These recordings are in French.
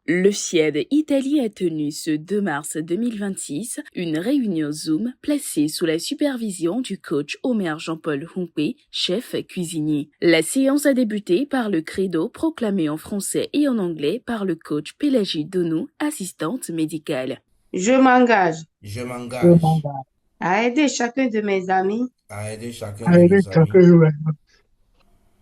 Le SIED Italie a tenu ce 2 mars 2026 une réunion Zoom placée sous la supervision du coach Omer Jean-Paul Humpé, chef cuisinier. La séance a débuté par le credo proclamé en français et en anglais par le coach Pélagie Donou, assistante médicale. Je m'engage Je Je m'engage m'engage à aider chacun de mes amis, à aider chacun à de aider mes chacun amis. de mes amis.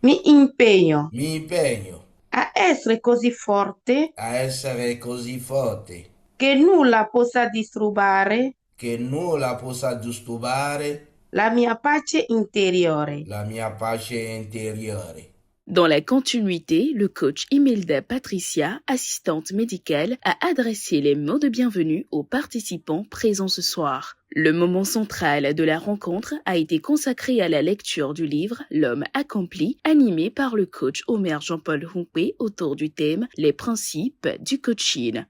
mi impegno Mi impegno a essere così forte a essere così forte che nulla possa disturbare che nulla possa disturbare la mia pace interiore. la mia pace interiore. Dans la continuité, le coach Imelda Patricia, assistante médicale, a adressé les mots de bienvenue aux participants présents ce soir. Le moment central de la rencontre a été consacré à la lecture du livre L'homme accompli, animé par le coach Omer Jean-Paul Humpé autour du thème Les principes du coaching.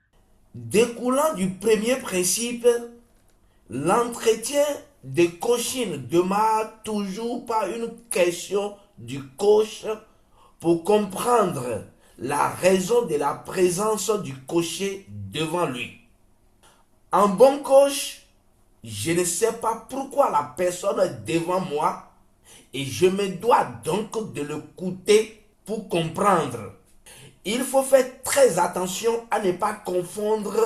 Découlant du premier principe, l'entretien de coaching demeure toujours pas une question du coach pour comprendre la raison de la présence du cocher devant lui. Un bon coach, je ne sais pas pourquoi la personne est devant moi et je me dois donc de l'écouter pour comprendre. Il faut faire très attention à ne pas confondre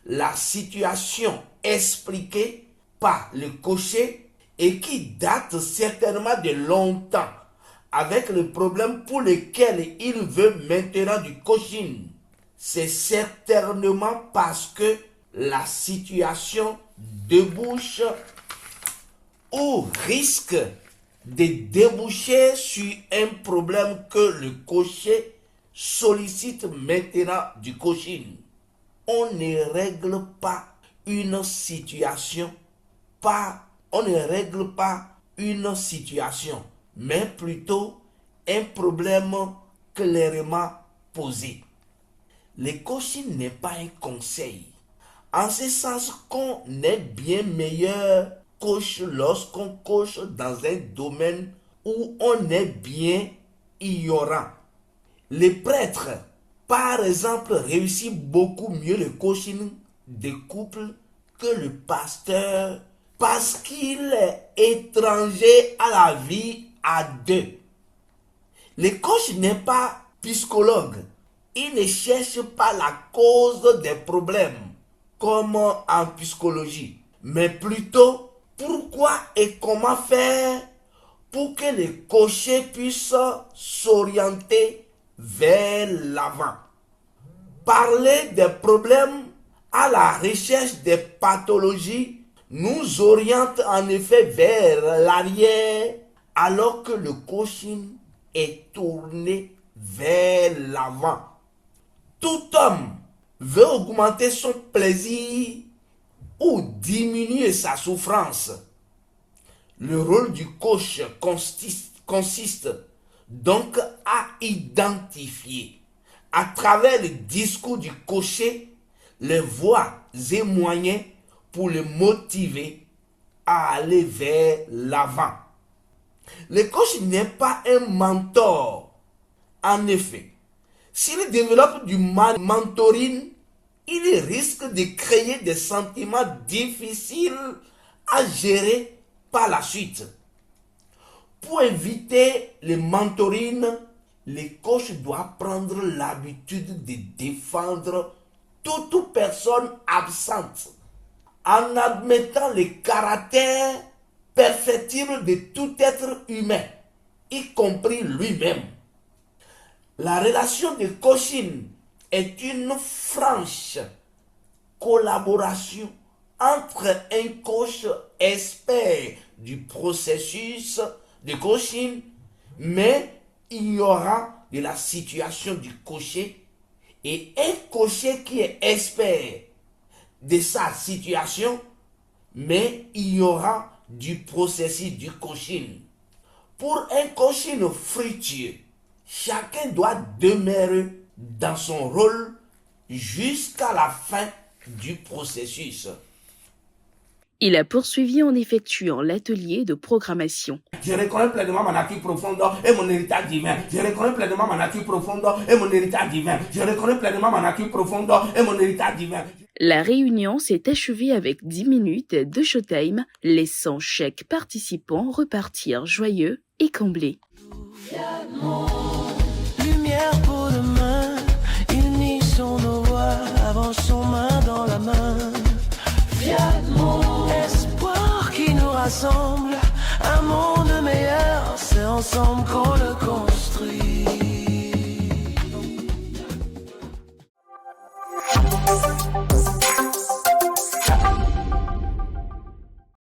la situation expliquée par le cocher et qui date certainement de longtemps avec le problème pour lequel il veut maintenant du coaching. C'est certainement parce que la situation débouche ou risque de déboucher sur un problème que le cocher sollicite maintenant du coaching. On ne règle pas une situation mais plutôt un problème clairement posé. Le coaching n'est pas un conseil, en ce sens qu'on est bien meilleur coach lorsqu'on coach dans un domaine où on est bien ignorant. Les prêtres, par exemple, réussissent beaucoup mieux le coaching des couples que le pasteur parce qu'il est étranger à la vie à deux. Le coach n'est pas psychologue. Il ne cherche pas la cause des problèmes, comme en psychologie, mais plutôt pourquoi et comment faire pour que le cocher puisse s'orienter vers l'avant. Parler des problèmes à la recherche des pathologies nous oriente en effet vers l'arrière, alors que le coaching est tourné vers l'avant. Tout homme veut augmenter son plaisir ou diminuer sa souffrance. Le rôle du coach consiste donc à identifier, à travers le discours du cocher, les voies et moyens pour le motiver à aller vers l'avant. Le coach n'est pas un mentor. En effet, s'il développe du mentoring, il risque de créer des sentiments difficiles à gérer par la suite. Pour éviter le mentoring, le coach doit prendre l'habitude de défendre toute personne absente en admettant le caractère perfectible de tout être humain, y compris lui-même. La relation de coaching est une franche collaboration entre un coach expert du processus de coaching, mais ignorant de la situation du cocher, et un cocher qui est expert de sa situation, mais ignorant du processus du coaching. Pour un coaching fructueux, chacun doit demeurer dans son rôle jusqu'à la fin du processus. Il a poursuivi en effectuant l'atelier de programmation. Je reconnais pleinement ma nature profonde et mon héritage divin. Je reconnais pleinement ma nature profonde et mon héritage divin. Je reconnais pleinement ma nature profonde et mon héritage divin. La réunion s'est achevée avec 10 minutes de showtime, laissant chaque participant repartir joyeux et comblé. Lumière pour demain, unissons nos voix, avançons main dans la main. Espoir qui nous rassemble, un monde meilleur, c'est ensemble qu'on le construit.